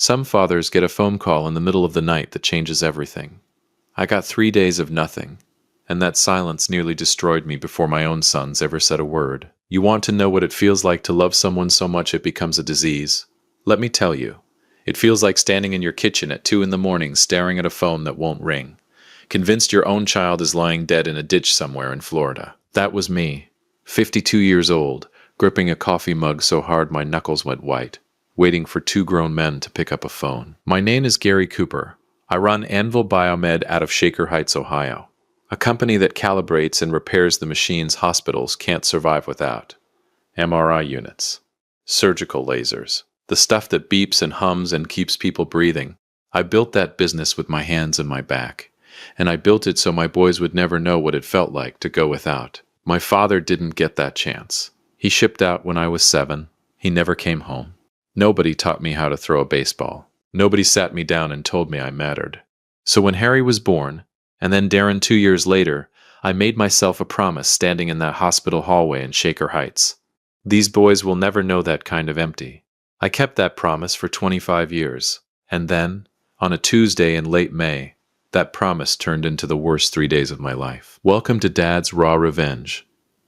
Some fathers get a phone call in the middle of the night that changes everything. I got 3 days of nothing, and that silence nearly destroyed me before my own sons ever said a word. You want to know what it feels like to love someone so much it becomes a disease? Let me tell you. It feels like standing in your kitchen at 2 in the morning staring at a phone that won't ring, convinced your own child is lying dead in a ditch somewhere in Florida. That was me, 52 years old, gripping a coffee mug so hard my knuckles went white, waiting for 2 grown men to pick up a phone. My name is Gary Cooper. I run Anvil Biomed out of Shaker Heights, Ohio, a company that calibrates and repairs the machines hospitals can't survive without. MRI units, surgical lasers, the stuff that beeps and hums and keeps people breathing. I built that business with my hands and my back, and I built it so my boys would never know what it felt like to go without. My father didn't get that chance. He shipped out when I was 7. He never came home. Nobody taught me how to throw a baseball. Nobody sat me down and told me I mattered. So when Harry was born, and then Darren 2 years later, I made myself a promise standing in that hospital hallway in Shaker Heights. These boys will never know that kind of empty. I kept that promise for 25 years, and then, on a Tuesday in late May, that promise turned into the worst 3 days of my life. Welcome to Dad's Raw Revenge.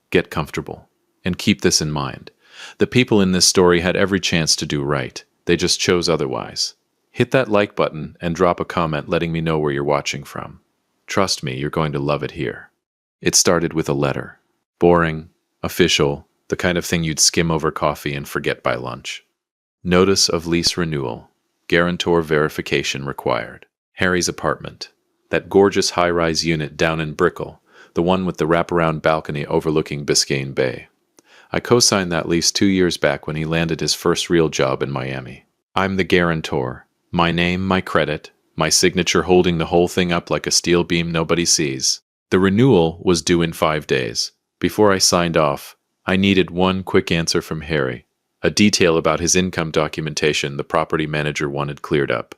Get comfortable, and keep this in mind. The people in this story had every chance to do right. They just chose otherwise. Hit that like button and drop a comment letting me know where you're watching from. Trust me, you're going to love it here. It started with a letter. Boring, official, the kind of thing you'd skim over coffee and forget by lunch. Notice of lease renewal. Guarantor verification required. Harry's apartment. That gorgeous high-rise unit down in Brickell, the one with the wraparound balcony overlooking Biscayne Bay. I co-signed that lease 2 years back when he landed his first real job in Miami. I'm the guarantor. My name, my credit, my signature holding the whole thing up like a steel beam nobody sees. The renewal was due in 5 days. Before I signed off, I needed one quick answer from Harry. A detail about his income documentation the property manager wanted cleared up.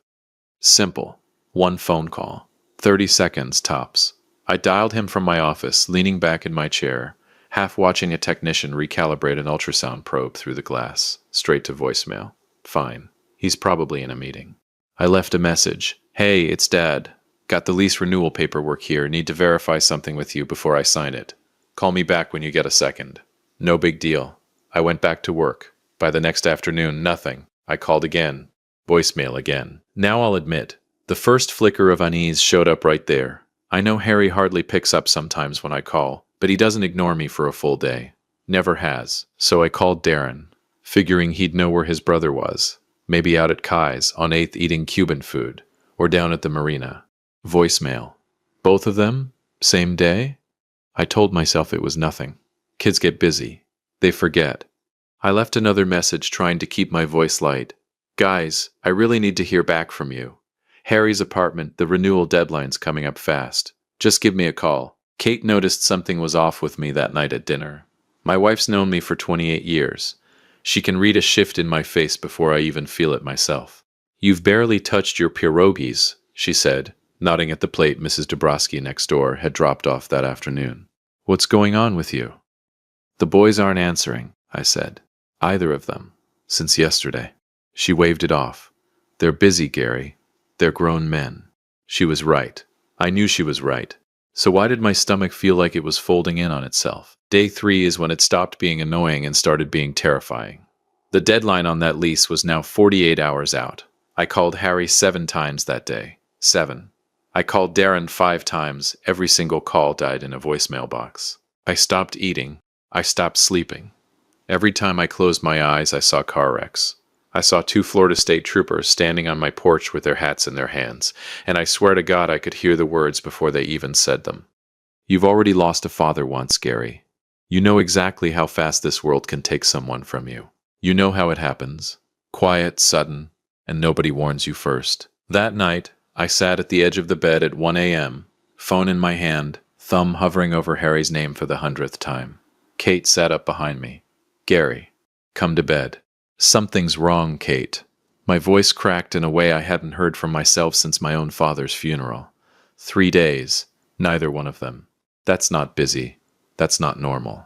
Simple. One phone call. 30 seconds tops. I dialed him from my office, leaning back in my chair, half watching a technician recalibrate an ultrasound probe through the glass, straight to voicemail. Fine. He's probably in a meeting. I left a message. Hey, it's Dad. Got the lease renewal paperwork here. Need to verify something with you before I sign it. Call me back when you get a second. No big deal. I went back to work. By the next afternoon, nothing. I called again. Voicemail again. Now I'll admit, the first flicker of unease showed up right there. I know Harry hardly picks up sometimes when I call, but he doesn't ignore me for a full day. Never has. So I called Darren, figuring he'd know where his brother was. Maybe out at Kai's, on 8th eating Cuban food, or down at the marina. Voicemail. Both of them? Same day? I told myself it was nothing. Kids get busy. They forget. I left another message trying to keep my voice light. Guys, I really need to hear back from you. Harry's apartment, the renewal deadline's coming up fast. Just give me a call. Kate noticed something was off with me that night at dinner. My wife's known me for 28 years. She can read a shift in my face before I even feel it myself. You've barely touched your pierogies, she said, nodding at the plate Mrs. Dabrowski next door had dropped off that afternoon. What's going on with you? The boys aren't answering, I said. Either of them, since yesterday. She waved it off. They're busy, Gary. They're grown men. She was right. I knew she was right. So why did my stomach feel like it was folding in on itself? Day 3 is when it stopped being annoying and started being terrifying. The deadline on that lease was now 48 hours out. I called Harry 7 times that day. 7. I called Darren 5 times. Every single call died in a voicemail box. I stopped eating. I stopped sleeping. Every time I closed my eyes, I saw car wrecks. I saw 2 Florida State troopers standing on my porch with their hats in their hands, and I swear to God I could hear the words before they even said them. You've already lost a father once, Gary. You know exactly how fast this world can take someone from you. You know how it happens. Quiet, sudden, and nobody warns you first. That night, I sat at the edge of the bed at 1 a.m., phone in my hand, thumb hovering over Harry's name for the 100th time. Kate sat up behind me. Gary, come to bed. Something's wrong, Kate. My voice cracked in a way I hadn't heard from myself since my own father's funeral. 3 days, neither one of them. That's not busy. That's not normal.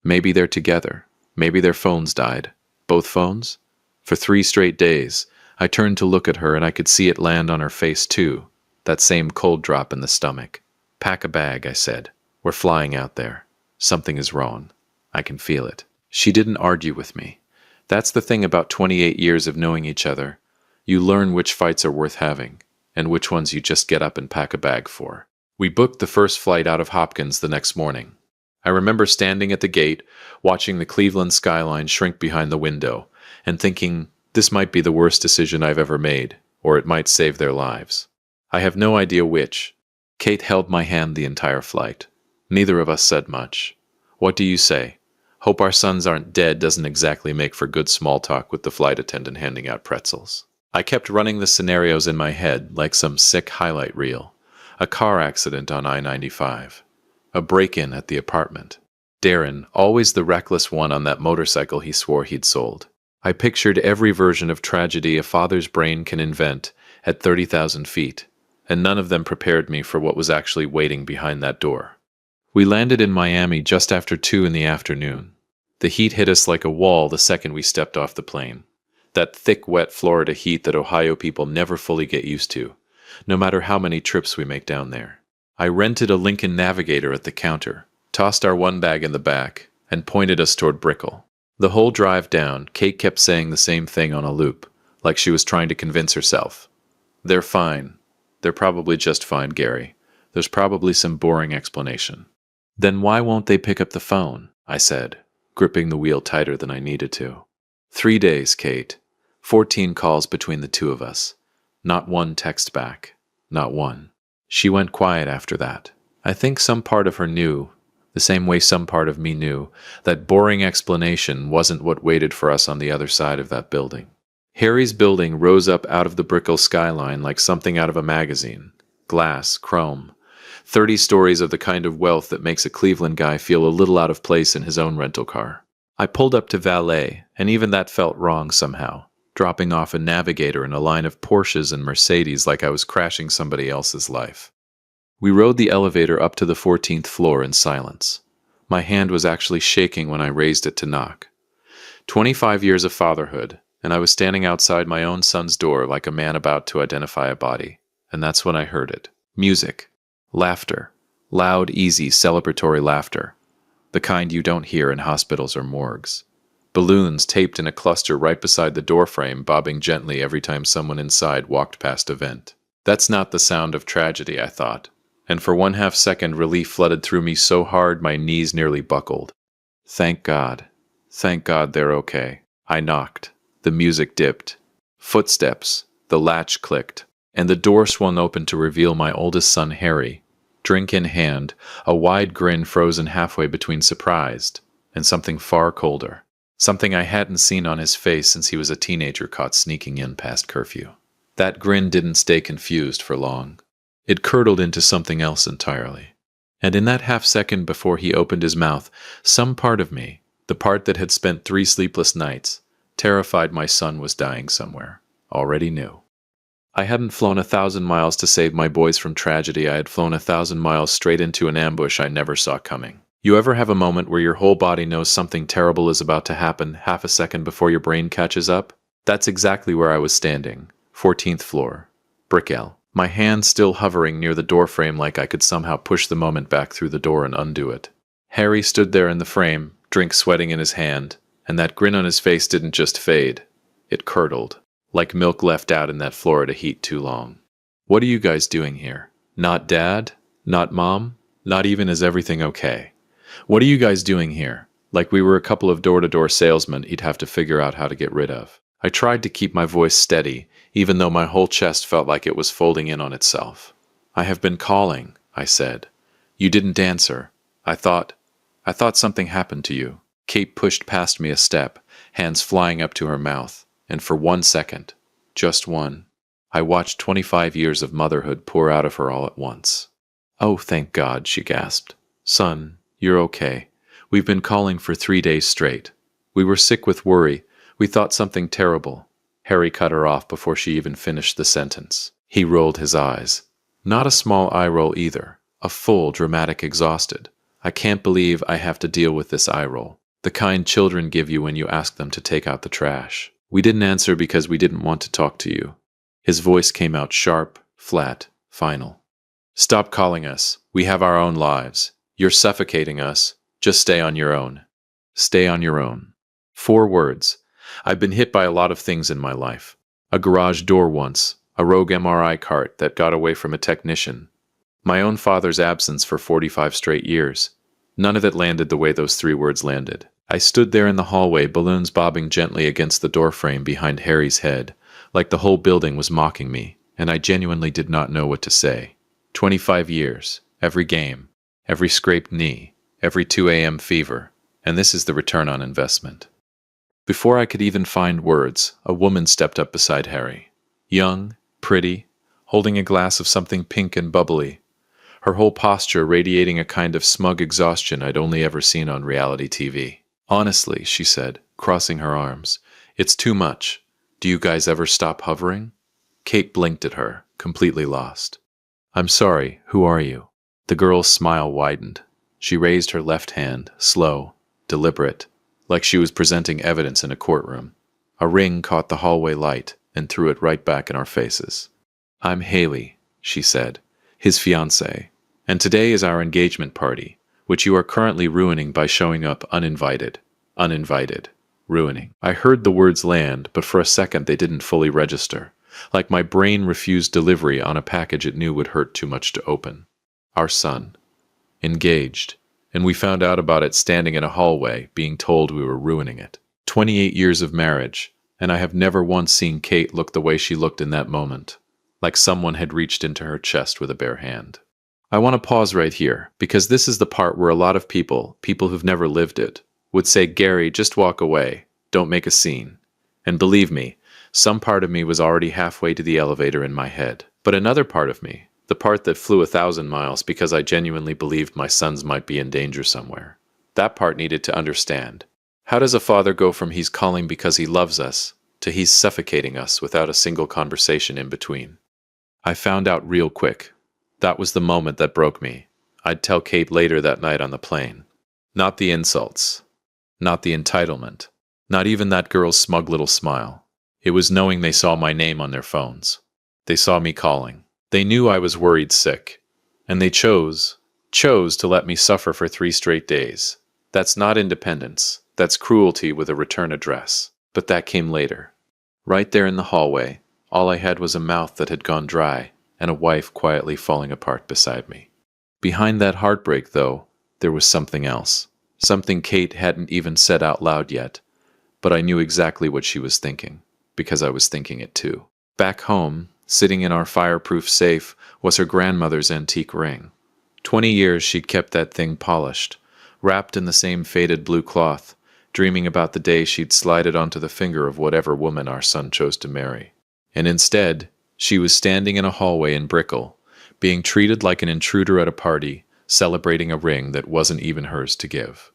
Maybe they're together. Maybe their phones died. Both phones? For 3 straight days, I turned to look at her and I could see it land on her face too, that same cold drop in the stomach. Pack a bag, I said. We're flying out there. Something is wrong. I can feel it. She didn't argue with me. That's the thing about 28 years of knowing each other. You learn which fights are worth having, and which ones you just get up and pack a bag for. We booked the first flight out of Hopkins the next morning. I remember standing at the gate, watching the Cleveland skyline shrink behind the window, and thinking, this might be the worst decision I've ever made, or it might save their lives. I have no idea which. Kate held my hand the entire flight. Neither of us said much. What do you say? Hope our sons aren't dead doesn't exactly make for good small talk with the flight attendant handing out pretzels. I kept running the scenarios in my head like some sick highlight reel. A car accident on I-95. A break-in at the apartment. Darren, always the reckless one on that motorcycle he swore he'd sold. I pictured every version of tragedy a father's brain can invent at 30,000 feet, and none of them prepared me for what was actually waiting behind that door. We landed in Miami just after 2 in the afternoon. The heat hit us like a wall the second we stepped off the plane. That thick, wet Florida heat that Ohio people never fully get used to, no matter how many trips we make down there. I rented a Lincoln Navigator at the counter, tossed our one bag in the back, and pointed us toward Brickell. The whole drive down, Kate kept saying the same thing on a loop, like she was trying to convince herself. They're fine. They're probably just fine, Gary. There's probably some boring explanation. Then why won't they pick up the phone? I said, gripping the wheel tighter than I needed to. 3 days, Kate. 14 calls between the two of us. Not one text back. Not one. She went quiet after that. I think some part of her knew, the same way some part of me knew, that boring explanation wasn't what waited for us on the other side of that building. Harry's building rose up out of the Brickell skyline like something out of a magazine. Glass, chrome. 30 stories of the kind of wealth that makes a Cleveland guy feel a little out of place in his own rental car. I pulled up to valet, and even that felt wrong somehow, dropping off a Navigator in a line of Porsches and Mercedes like I was crashing somebody else's life. We rode the elevator up to the 14th floor in silence. My hand was actually shaking when I raised it to knock. 25 years of fatherhood, and I was standing outside my own son's door like a man about to identify a body, and that's when I heard it. Music. Laughter. Loud, easy, celebratory laughter. The kind you don't hear in hospitals or morgues. Balloons taped in a cluster right beside the doorframe bobbing gently every time someone inside walked past a vent. That's not the sound of tragedy, I thought, and for 1/2 second relief flooded through me so hard my knees nearly buckled. Thank God. Thank God they're okay. I knocked. The music dipped. Footsteps. The latch clicked, and the door swung open to reveal my oldest son Harry, drink in hand, a wide grin frozen halfway between surprised and something far colder. Something I hadn't seen on his face since he was a teenager caught sneaking in past curfew. That grin didn't stay confused for long. It curdled into something else entirely. And in that half second before he opened his mouth, some part of me, the part that had spent 3 sleepless nights, terrified my son was dying somewhere, already knew. I hadn't flown 1,000 miles to save my boys from tragedy. I had flown 1,000 miles straight into an ambush I never saw coming. You ever have a moment where your whole body knows something terrible is about to happen half a second before your brain catches up? That's exactly where I was standing. 14th floor. Brickell. My hand still hovering near the doorframe like I could somehow push the moment back through the door and undo it. Harry stood there in the frame, drink sweating in his hand, and that grin on his face didn't just fade. It curdled, like milk left out in that Florida heat too long. What are you guys doing here? Not Dad? Not Mom? Not even is everything okay? What are you guys doing here? Like we were a couple of door-to-door salesmen he'd have to figure out how to get rid of. I tried to keep my voice steady, even though my whole chest felt like it was folding in on itself. I have been calling, I said. You didn't answer. I thought something happened to you. Kate pushed past me a step, hands flying up to her mouth, and for 1 second, just one, I watched 25 years of motherhood pour out of her all at once. Oh, thank God, she gasped. Son, you're okay. We've been calling for 3 days straight. We were sick with worry. We thought something terrible. Harry cut her off before she even finished the sentence. He rolled his eyes. Not a small eye roll either. A full, dramatic exhausted. I can't believe I have to deal with this eye roll. The kind children give you when you ask them to take out the trash. We didn't answer because we didn't want to talk to you. His voice came out sharp, flat, final. Stop calling us. We have our own lives. You're suffocating us. Just stay on your own. Stay on your own. 4 words. I've been hit by a lot of things in my life. A garage door once, a rogue MRI cart that got away from a technician, my own father's absence for 45 straight years. None of it landed the way those 3 words landed. I stood there in the hallway, balloons bobbing gently against the doorframe behind Harry's head, like the whole building was mocking me, and I genuinely did not know what to say. 25 years, every game, every scraped knee, every 2 a.m. fever, and this is the return on investment. Before I could even find words, a woman stepped up beside Harry. Young, pretty, holding a glass of something pink and bubbly, her whole posture radiating a kind of smug exhaustion I'd only ever seen on reality TV. Honestly, she said, crossing her arms, it's too much. Do you guys ever stop hovering? Kate blinked at her, completely lost. I'm sorry, who are you? The girl's smile widened. She raised her left hand, slow, deliberate, like she was presenting evidence in a courtroom. A ring caught the hallway light and threw it right back in our faces. I'm Haley, she said, his fiancée, and today is our engagement party, which you are currently ruining by showing up uninvited. Uninvited. Ruining. I heard the words land, but for a second they didn't fully register, like my brain refused delivery on a package it knew would hurt too much to open. Our son. Engaged. And we found out about it standing in a hallway, being told we were ruining it. 28 years of marriage, and I have never once seen Kate look the way she looked in that moment, like someone had reached into her chest with a bare hand. I want to pause right here, because this is the part where a lot of people who've never lived it, would say, Gary, just walk away, don't make a scene. And believe me, some part of me was already halfway to the elevator in my head. But another part of me, the part that flew 1,000 miles because I genuinely believed my sons might be in danger somewhere, that part needed to understand. How does a father go from he's calling because he loves us to he's suffocating us without a single conversation in between? I found out real quick. That was the moment that broke me. I'd tell Kate later that night on the plane. Not the insults. Not the entitlement. Not even that girl's smug little smile. It was knowing they saw my name on their phones. They saw me calling. They knew I was worried sick. And they chose to let me suffer for 3 straight days. That's not independence. That's cruelty with a return address. But that came later. Right there in the hallway, all I had was a mouth that had gone dry and a wife quietly falling apart beside me. Behind that heartbreak, though, there was something else. Something Kate hadn't even said out loud yet, but I knew exactly what she was thinking, because I was thinking it too. Back home, sitting in our fireproof safe, was her grandmother's antique ring. 20 years she'd kept that thing polished, wrapped in the same faded blue cloth, dreaming about the day she'd slide it onto the finger of whatever woman our son chose to marry. And instead, she was standing in a hallway in Brickell, being treated like an intruder at a party, celebrating a ring that wasn't even hers to give.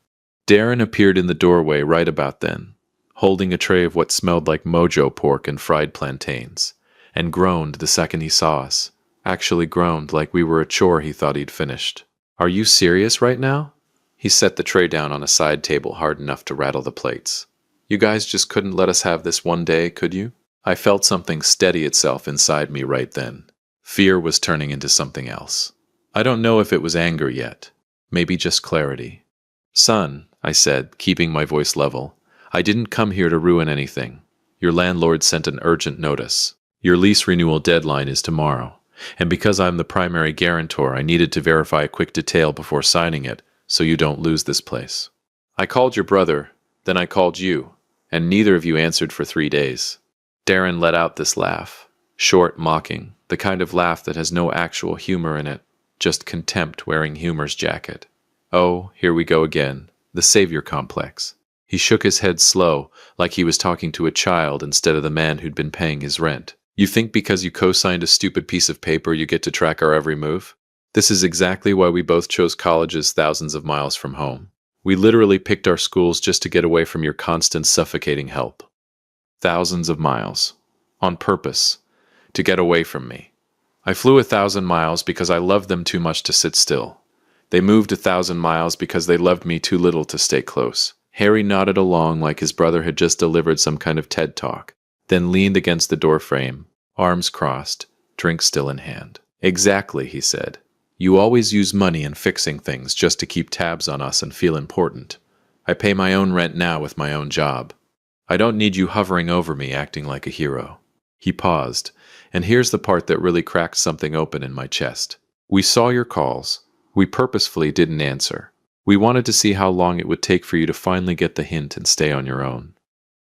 Darren appeared in the doorway right about then, holding a tray of what smelled like mojo pork and fried plantains, and groaned the second he saw us. Actually groaned like we were a chore he thought he'd finished. Are you serious right now? He set the tray down on a side table hard enough to rattle the plates. You guys just couldn't let us have this one day, could you? I felt something steady itself inside me right then. Fear was turning into something else. I don't know if it was anger yet. Maybe just clarity. Son, I said, keeping my voice level, I didn't come here to ruin anything. Your landlord sent an urgent notice. Your lease renewal deadline is tomorrow. And because I'm the primary guarantor, I needed to verify a quick detail before signing it, so you don't lose this place. I called your brother, then I called you, and neither of you answered for 3 days. Darren let out this laugh, short, mocking, the kind of laugh that has no actual humor in it, just contempt wearing humor's jacket. Oh, here we go again, the savior complex. He shook his head slow, like he was talking to a child instead of the man who'd been paying his rent. You think because you co-signed a stupid piece of paper you get to track our every move? This is exactly why we both chose colleges thousands of miles from home. We literally picked our schools just to get away from your constant suffocating help. Thousands of miles. On purpose. To get away from me. I flew 1,000 miles because I loved them too much to sit still. They moved 1,000 miles because they loved me too little to stay close. Harry nodded along like his brother had just delivered some kind of TED talk, then leaned against the door frame, arms crossed, drink still in hand. Exactly, he said. You always use money and fixing things just to keep tabs on us and feel important. I pay my own rent now with my own job. I don't need you hovering over me acting like a hero. He paused, and here's the part that really cracked something open in my chest. We saw your calls. We purposefully didn't answer. We wanted to see how long it would take for you to finally get the hint and stay on your own.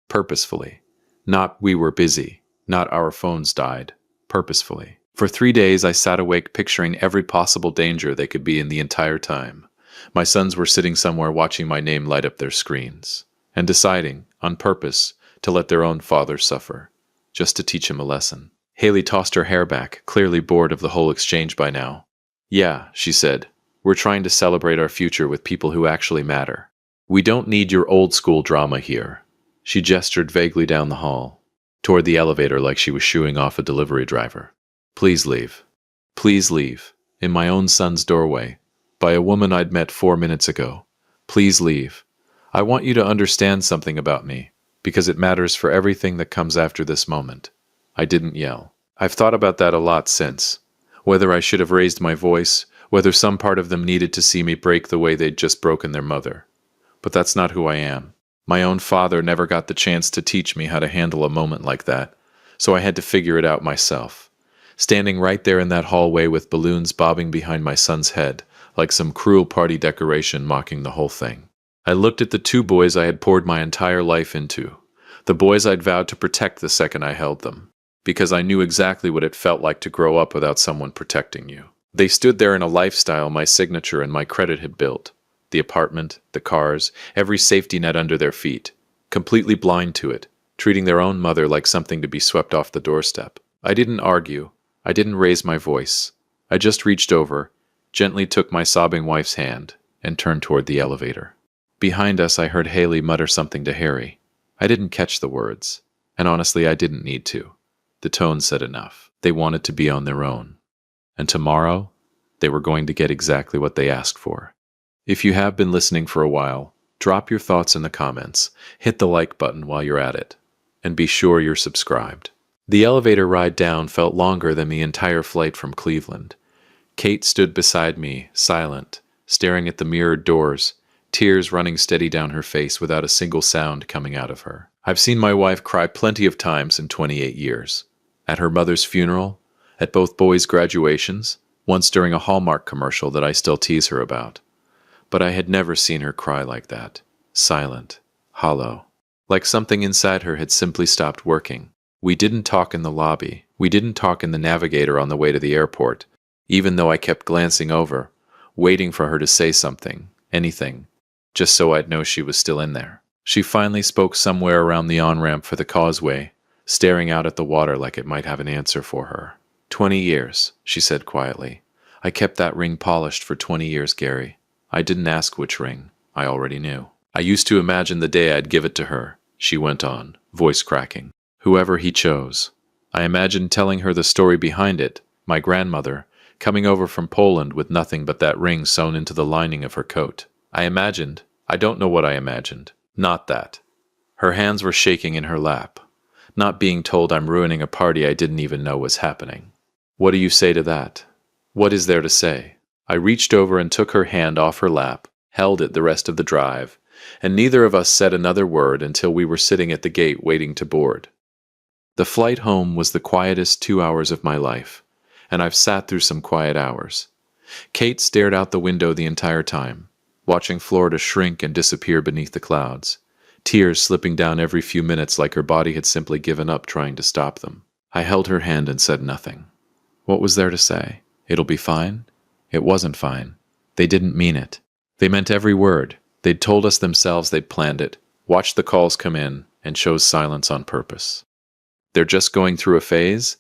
Purposefully. Not we were busy. Not our phones died. Purposefully. For 3 days I sat awake picturing every possible danger they could be in the entire time. My sons were sitting somewhere watching my name light up their screens, and deciding, on purpose, to let their own father suffer, just to teach him a lesson. Haley tossed her hair back, clearly bored of the whole exchange by now. Yeah, she said, we're trying to celebrate our future with people who actually matter. We don't need your old-school drama here. She gestured vaguely down the hall, toward the elevator like she was shooing off a delivery driver. Please leave. Please leave. In my own son's doorway. By a woman I'd met 4 minutes ago. Please leave. I want you to understand something about me, because it matters for everything that comes after this moment. I didn't yell. I've thought about that a lot since. Whether I should have raised my voice, whether some part of them needed to see me break the way they'd just broken their mother. But that's not who I am. My own father never got the chance to teach me how to handle a moment like that, so I had to figure it out myself. Standing right there in that hallway with balloons bobbing behind my son's head, like some cruel party decoration mocking the whole thing. I looked at the 2 boys I had poured my entire life into, the boys I'd vowed to protect the second I held them, because I knew exactly what it felt like to grow up without someone protecting you. They stood there in a lifestyle my signature and my credit had built, the apartment, the cars, every safety net under their feet, completely blind to it, treating their own mother like something to be swept off the doorstep. I didn't argue. I didn't raise my voice. I just reached over, gently took my sobbing wife's hand, and turned toward the elevator. Behind us, I heard Haley mutter something to Harry. I didn't catch the words, and honestly, I didn't need to. The tone said enough. They wanted to be on their own. And tomorrow, they were going to get exactly what they asked for. If you have been listening for a while, drop your thoughts in the comments, hit the like button while you're at it, and be sure you're subscribed. The elevator ride down felt longer than the entire flight from Cleveland. Kate stood beside me, silent, staring at the mirrored doors, tears running steady down her face without a single sound coming out of her. I've seen my wife cry plenty of times in 28 years. At her mother's funeral, at both boys' graduations, once during a Hallmark commercial that I still tease her about. But I had never seen her cry like that, silent, hollow, like something inside her had simply stopped working. We didn't talk in the lobby. We didn't talk in the Navigator on the way to the airport, even though I kept glancing over, waiting for her to say something, anything, just so I'd know she was still in there. She finally spoke somewhere around the on-ramp for the causeway, staring out at the water like it might have an answer for her. 20 years, she said quietly. I kept that ring polished for 20 years, Gary. I didn't ask which ring. I already knew. I used to imagine the day I'd give it to her, she went on, voice cracking. Whoever he chose. I imagined telling her the story behind it, my grandmother, coming over from Poland with nothing but that ring sewn into the lining of her coat. I don't know what I imagined. Not that. Her hands were shaking in her lap. Not being told I'm ruining a party I didn't even know was happening. What do you say to that? What is there to say? I reached over and took her hand off her lap, held it the rest of the drive, and neither of us said another word until we were sitting at the gate waiting to board. The flight home was the quietest 2 hours of my life, and I've sat through some quiet hours. Kate stared out the window the entire time, watching Florida shrink and disappear beneath the clouds, tears slipping down every few minutes like her body had simply given up trying to stop them. I held her hand and said nothing. What was there to say? It'll be fine? It wasn't fine. They didn't mean it. They meant every word. They'd told us themselves they'd planned it, watched the calls come in, and chose silence on purpose. They're just going through a phase?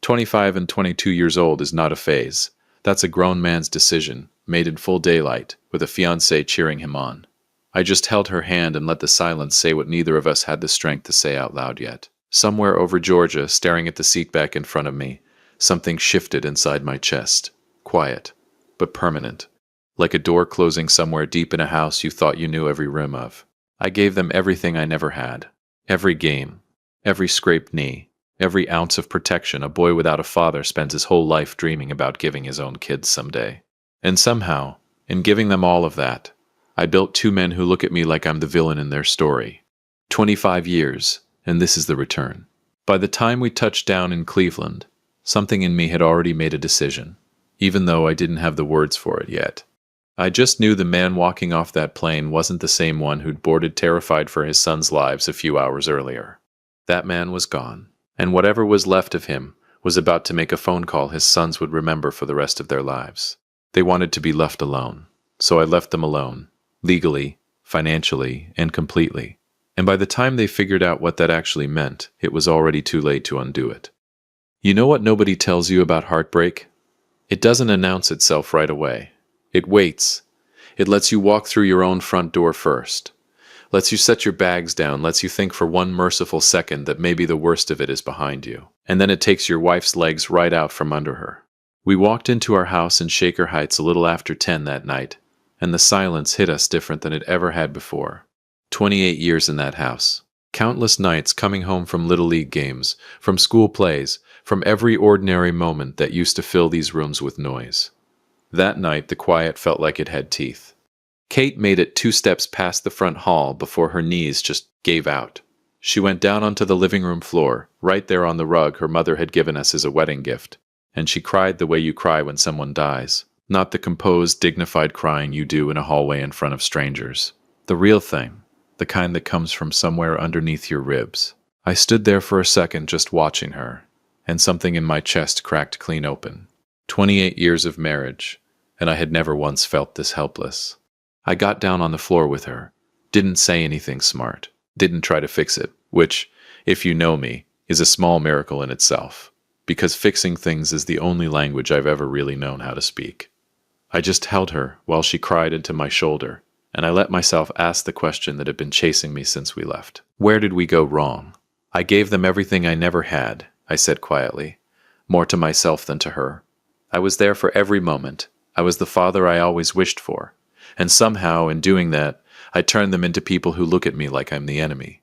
25 and 22 years old is not a phase. That's a grown man's decision, made in full daylight, with a fiancé cheering him on. I just held her hand and let the silence say what neither of us had the strength to say out loud yet. Somewhere over Georgia, staring at the seat back in front of me, something shifted inside my chest. Quiet, but permanent. Like a door closing somewhere deep in a house you thought you knew every room of. I gave them everything I never had. Every game, every scraped knee, every ounce of protection a boy without a father spends his whole life dreaming about giving his own kids someday. And somehow, in giving them all of that, I built two men who look at me like I'm the villain in their story. 25 years, and this is the return. By the time we touched down in Cleveland, something in me had already made a decision, even though I didn't have the words for it yet. I just knew the man walking off that plane wasn't the same one who'd boarded terrified for his son's lives a few hours earlier. That man was gone, and whatever was left of him was about to make a phone call his sons would remember for the rest of their lives. They wanted to be left alone, so I left them alone, legally, financially, and completely. And by the time they figured out what that actually meant, it was already too late to undo it. You know what nobody tells you about heartbreak? It doesn't announce itself right away. It waits. It lets you walk through your own front door first. Lets you set your bags down, lets you think for one merciful second that maybe the worst of it is behind you. And then it takes your wife's legs right out from under her. We walked into our house in Shaker Heights a little after 10 that night, and the silence hit us different than it ever had before. 28 years in that house. Countless nights coming home from Little League games, from school plays, from every ordinary moment that used to fill these rooms with noise. That night, the quiet felt like it had teeth. Kate made it 2 steps past the front hall before her knees just gave out. She went down onto the living room floor, right there on the rug her mother had given us as a wedding gift, and she cried the way you cry when someone dies, not the composed, dignified crying you do in a hallway in front of strangers. The real thing. The kind that comes from somewhere underneath your ribs. I stood there for a second just watching her, and something in my chest cracked clean open. 28 years of marriage, and I had never once felt this helpless. I got down on the floor with her, didn't say anything smart, didn't try to fix it, which, if you know me, is a small miracle in itself, because fixing things is the only language I've ever really known how to speak. I just held her while she cried into my shoulder, and I let myself ask the question that had been chasing me since we left. Where did we go wrong? I gave them everything I never had, I said quietly, more to myself than to her. I was there for every moment. I was the father I always wished for. And somehow, in doing that, I turned them into people who look at me like I'm the enemy.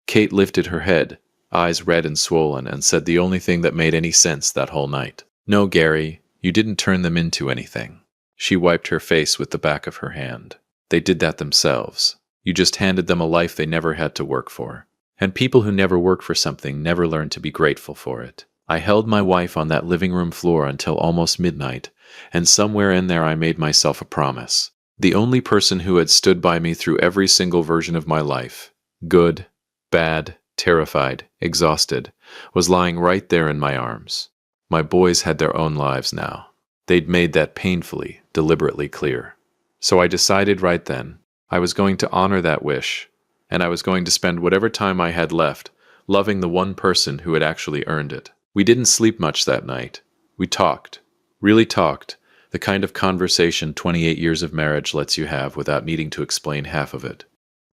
Kate lifted her head, eyes red and swollen, and said the only thing that made any sense that whole night. No, Gary, you didn't turn them into anything. She wiped her face with the back of her hand. They did that themselves. You just handed them a life they never had to work for. And people who never work for something never learn to be grateful for it. I held my wife on that living room floor until almost midnight, and somewhere in there I made myself a promise. The only person who had stood by me through every single version of my life, good, bad, terrified, exhausted, was lying right there in my arms. My boys had their own lives now. They'd made that painfully, deliberately clear. So I decided right then, I was going to honor that wish, and I was going to spend whatever time I had left loving the one person who had actually earned it. We didn't sleep much that night. We talked, really talked, the kind of conversation 28 years of marriage lets you have without needing to explain half of it.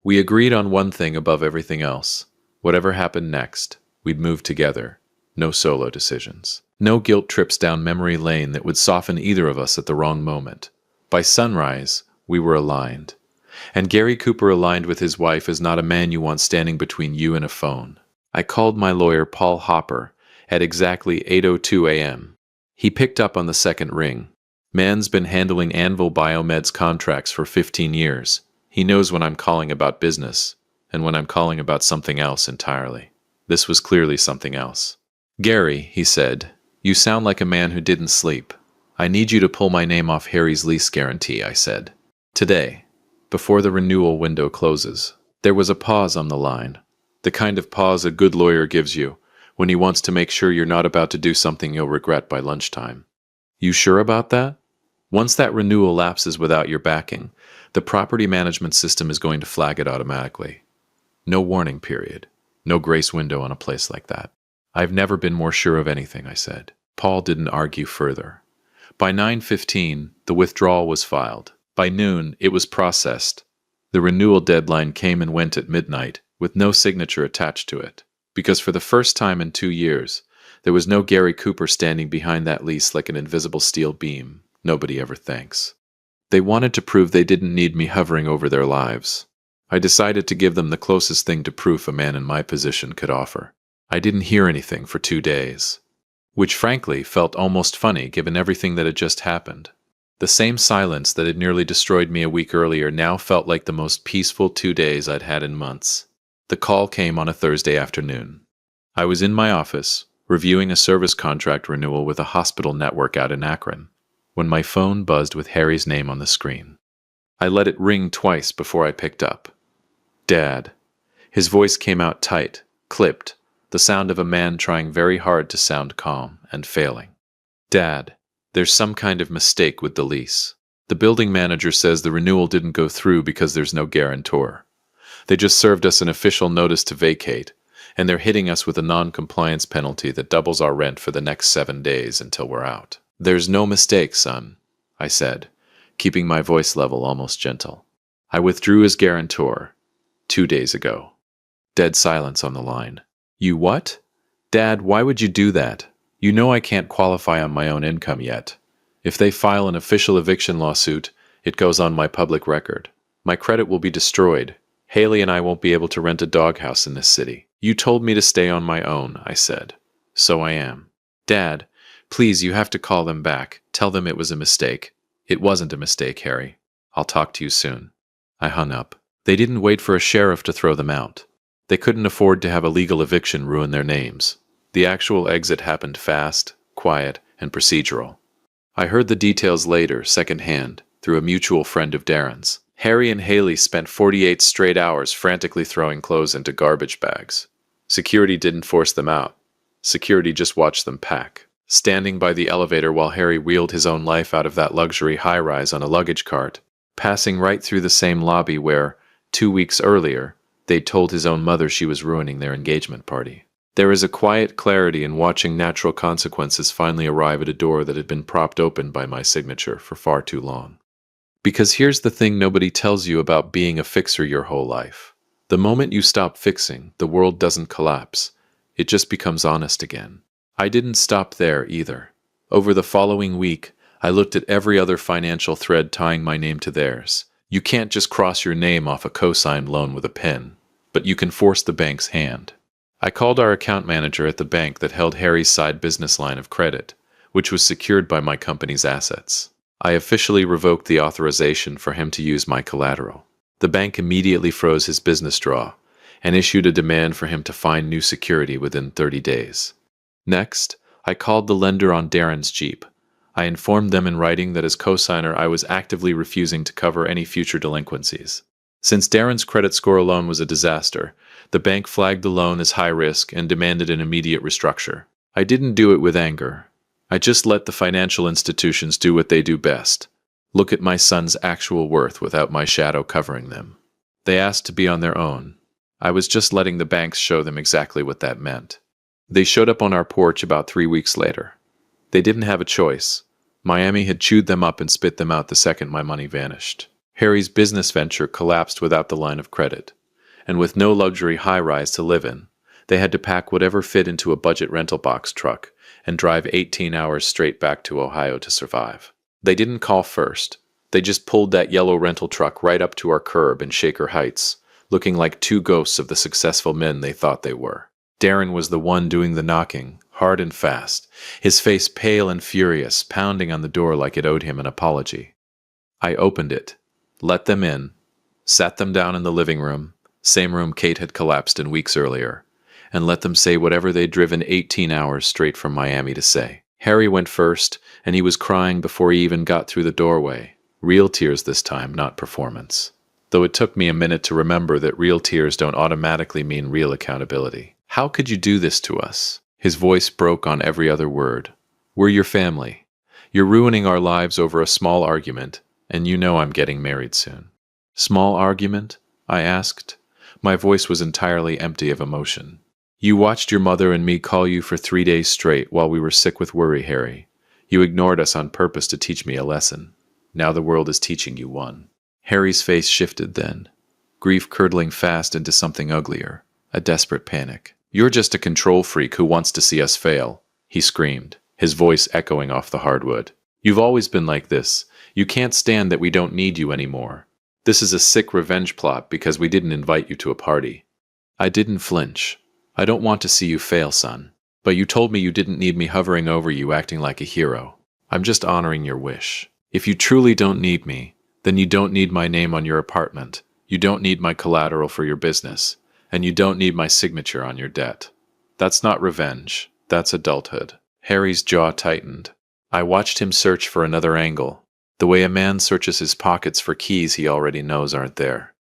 We agreed on one thing above everything else. Whatever happened next, we'd move together. No solo decisions. No guilt trips down memory lane that would soften either of us at the wrong moment. By sunrise, we were aligned. And Gary Cooper aligned with his wife is not a man you want standing between you and a phone. I called my lawyer, Paul Hopper, at exactly 8:02 a.m. He picked up on the second ring. Man's been handling Anvil Biomed's contracts for 15 years. He knows when I'm calling about business, and when I'm calling about something else entirely. This was clearly something else. Gary, he said, you sound like a man who didn't sleep. I need you to pull my name off Harry's lease guarantee, I said. Today, before the renewal window closes. There was a pause on the line. The kind of pause a good lawyer gives you when he wants to make sure you're not about to do something you'll regret by lunchtime. You sure about that? Once that renewal lapses without your backing, the property management system is going to flag it automatically. No warning period. No grace window on a place like that. I've never been more sure of anything, I said. Paul didn't argue further. By 9:15, the withdrawal was filed. By noon, it was processed. The renewal deadline came and went at midnight, with no signature attached to it. Because for the first time in 2 years, there was no Gary Cooper standing behind that lease like an invisible steel beam. Nobody ever thinks. They wanted to prove they didn't need me hovering over their lives. I decided to give them the closest thing to proof a man in my position could offer. I didn't hear anything for 2 days, which frankly felt almost funny given everything that had just happened. The same silence that had nearly destroyed me a week earlier now felt like the most peaceful 2 days I'd had in months. The call came on a Thursday afternoon. I was in my office, reviewing a service contract renewal with a hospital network out in Akron, when my phone buzzed with Harry's name on the screen. I let it ring twice before I picked up. Dad. His voice came out tight, clipped, the sound of a man trying very hard to sound calm and failing. Dad, there's some kind of mistake with the lease. The building manager says the renewal didn't go through because there's no guarantor. They just served us an official notice to vacate, and they're hitting us with a non-compliance penalty that doubles our rent for the next 7 days until we're out. There's no mistake, son, I said, keeping my voice level almost gentle. I withdrew as guarantor 2 days ago. Dead silence on the line. You what? Dad, why would you do that? You know I can't qualify on my own income yet. If they file an official eviction lawsuit, it goes on my public record. My credit will be destroyed. Haley and I won't be able to rent a doghouse in this city. You told me to stay on my own, I said. So I am. Dad, please, you have to call them back. Tell them it was a mistake. It wasn't a mistake, Harry. I'll talk to you soon. I hung up. They didn't wait for a sheriff to throw them out. They couldn't afford to have a legal eviction ruin their names. The actual exit happened fast, quiet, and procedural. I heard the details later, secondhand, through a mutual friend of Darren's. Harry and Haley spent 48 straight hours frantically throwing clothes into garbage bags. Security didn't force them out. Security just watched them pack. Standing by the elevator while Harry wheeled his own life out of that luxury high-rise on a luggage cart, passing right through the same lobby where, 2 weeks earlier, they'd told his own mother she was ruining their engagement party. There is a quiet clarity in watching natural consequences finally arrive at a door that had been propped open by my signature for far too long. Because here's the thing nobody tells you about being a fixer your whole life. The moment you stop fixing, the world doesn't collapse. It just becomes honest again. I didn't stop there either. Over the following week, I looked at every other financial thread tying my name to theirs. You can't just cross your name off a co-signed loan with a pen, but you can force the bank's hand. I called our account manager at the bank that held Harry's side business line of credit, which was secured by my company's assets. I officially revoked the authorization for him to use my collateral. The bank immediately froze his business draw and issued a demand for him to find new security within 30 days. Next, I called the lender on Darren's Jeep. I informed them in writing that as cosigner I was actively refusing to cover any future delinquencies. Since Darren's credit score alone was a disaster, the bank flagged the loan as high risk and demanded an immediate restructure. I didn't do it with anger. I just let the financial institutions do what they do best. Look at my son's actual worth without my shadow covering them. They asked to be on their own. I was just letting the banks show them exactly what that meant. They showed up on our porch about 3 weeks later. They didn't have a choice. Miami had chewed them up and spit them out the second my money vanished. Harry's business venture collapsed without the line of credit, and with no luxury high-rise to live in, they had to pack whatever fit into a budget rental box truck and drive 18 hours straight back to Ohio to survive. They didn't call first. They just pulled that yellow rental truck right up to our curb in Shaker Heights, looking like two ghosts of the successful men they thought they were. Darren was the one doing the knocking, hard and fast, his face pale and furious, pounding on the door like it owed him an apology. I opened it, let them in, sat them down in the living room, same room Kate had collapsed in weeks earlier, and let them say whatever they'd driven 18 hours straight from Miami to say. Harry went first, and he was crying before he even got through the doorway. Real tears this time, not performance. Though it took me a minute to remember that real tears don't automatically mean real accountability. How could you do this to us? His voice broke on every other word. We're your family. You're ruining our lives over a small argument, and you know I'm getting married soon. Small argument? I asked. My voice was entirely empty of emotion. You watched your mother and me call you for 3 days straight while we were sick with worry, Harry. You ignored us on purpose to teach me a lesson. Now the world is teaching you one. Harry's face shifted then, grief curdling fast into something uglier, a desperate panic. You're just a control freak who wants to see us fail, he screamed, his voice echoing off the hardwood. You've always been like this. You can't stand that we don't need you anymore. This is a sick revenge plot because we didn't invite you to a party. I didn't flinch. I don't want to see you fail, son. But you told me you didn't need me hovering over you acting like a hero. I'm just honoring your wish. If you truly don't need me, then you don't need my name on your apartment. You don't need my collateral for your business. And you don't need my signature on your debt. That's not revenge. That's adulthood. Harry's jaw tightened. I watched him search for another angle, the way a man searches his pockets for keys he already knows aren't there.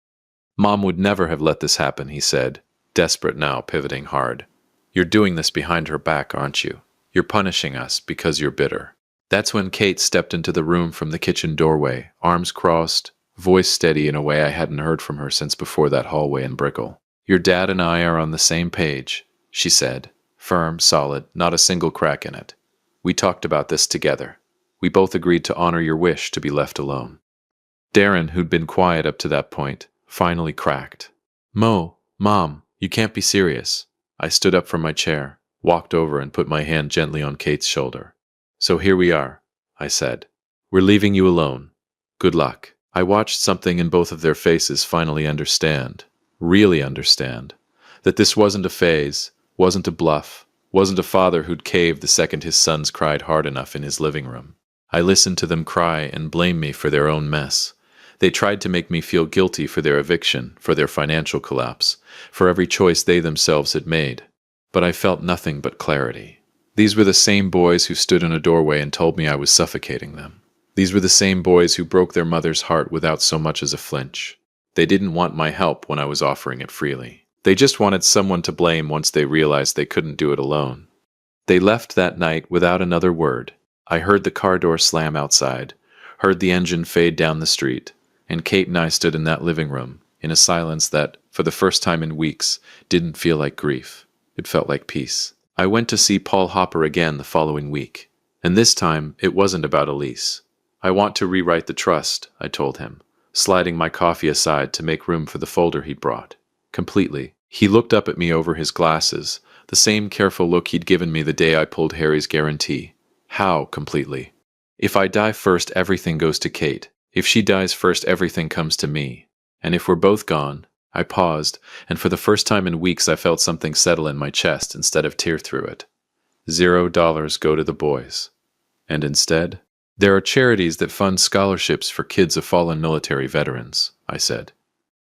Mom would never have let this happen, he said, desperate now, pivoting hard. You're doing this behind her back, aren't you? You're punishing us because you're bitter. That's when Kate stepped into the room from the kitchen doorway, arms crossed, voice steady in a way I hadn't heard from her since before that hallway in Brickell. Your dad and I are on the same page, she said, firm, solid, not a single crack in it. We talked about this together. We both agreed to honor your wish to be left alone. Darren, who'd been quiet up to that point, finally cracked. Mom, you can't be serious. I stood up from my chair, walked over and put my hand gently on Kate's shoulder. So here we are, I said. We're leaving you alone. Good luck. I watched something in both of their faces finally understand, really understand, that this wasn't a phase, wasn't a bluff, wasn't a father who'd cave the second his sons cried hard enough in his living room. I listened to them cry and blame me for their own mess. They tried to make me feel guilty for their eviction, for their financial collapse, for every choice they themselves had made. But I felt nothing but clarity. These were the same boys who stood in a doorway and told me I was suffocating them. These were the same boys who broke their mother's heart without so much as a flinch. They didn't want my help when I was offering it freely. They just wanted someone to blame once they realized they couldn't do it alone. They left that night without another word. I heard the car door slam outside, heard the engine fade down the street, and Kate and I stood in that living room, in a silence that, for the first time in weeks, didn't feel like grief. It felt like peace. I went to see Paul Hopper again the following week, and this time it wasn't about Elise. I want to rewrite the trust, I told him, sliding my coffee aside to make room for the folder he'd brought. Completely. He looked up at me over his glasses, the same careful look he'd given me the day I pulled Harry's guarantee. How completely? If I die first, everything goes to Kate. If she dies first, everything comes to me. And if we're both gone, I paused, and for the first time in weeks I felt something settle in my chest instead of tear through it. $0 go to the boys. And instead, there are charities that fund scholarships for kids of fallen military veterans, I said.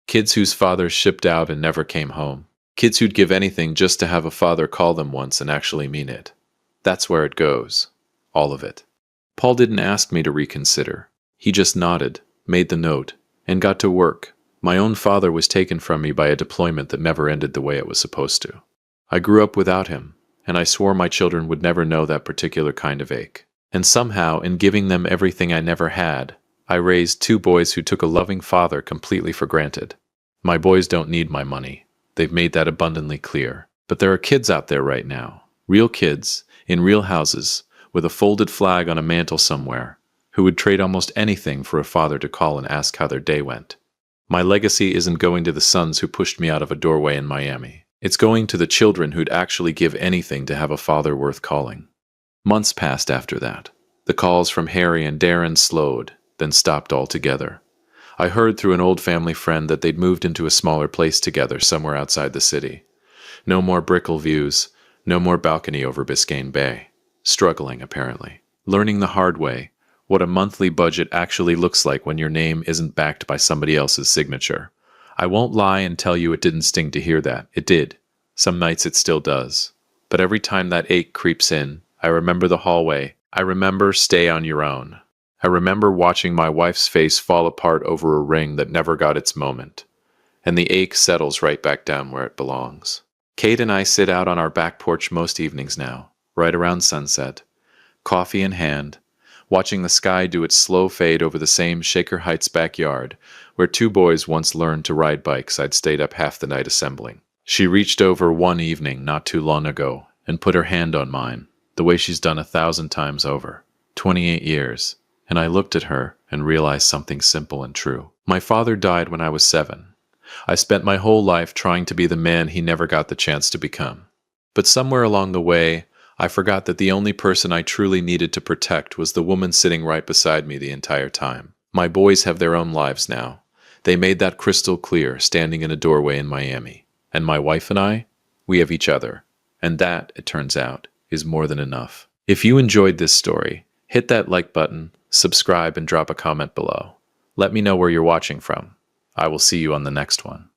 Kids whose fathers shipped out and never came home. Kids who'd give anything just to have a father call them once and actually mean it. That's where it goes. All of it. Paul didn't ask me to reconsider. He just nodded, made the note, and got to work. My own father was taken from me by a deployment that never ended the way it was supposed to. I grew up without him, and I swore my children would never know that particular kind of ache. And somehow, in giving them everything I never had, I raised two boys who took a loving father completely for granted. My boys don't need my money. They've made that abundantly clear. But there are kids out there right now, real kids, in real houses, with a folded flag on a mantle somewhere, who would trade almost anything for a father to call and ask how their day went. My legacy isn't going to the sons who pushed me out of a doorway in Miami. It's going to the children who'd actually give anything to have a father worth calling. Months passed after that. The calls from Harry and Darren slowed, then stopped altogether. I heard through an old family friend that they'd moved into a smaller place together somewhere outside the city. No more Brickell views, no more balcony over Biscayne Bay. Struggling, apparently. Learning the hard way what a monthly budget actually looks like when your name isn't backed by somebody else's signature. I won't lie and tell you it didn't sting to hear that. It did. Some nights it still does. But every time that ache creeps in, I remember the hallway. I remember stay on your own. I remember watching my wife's face fall apart over a ring that never got its moment. And the ache settles right back down where it belongs. Kate and I sit out on our back porch most evenings now, right around sunset, coffee in hand, watching the sky do its slow fade over the same Shaker Heights backyard, where two boys once learned to ride bikes I'd stayed up half the night assembling. She reached over one evening not too long ago and put her hand on mine, the way she's done 1,000 times over. 28 years. And I looked at her and realized something simple and true. My father died when I was 7. I spent my whole life trying to be the man he never got the chance to become. But somewhere along the way, I forgot that the only person I truly needed to protect was the woman sitting right beside me the entire time. My boys have their own lives now. They made that crystal clear standing in a doorway in Miami. And my wife and I, we have each other. And that, it turns out, is more than enough. If you enjoyed this story, hit that like button, subscribe, and drop a comment below. Let me know where you're watching from. I will see you on the next one.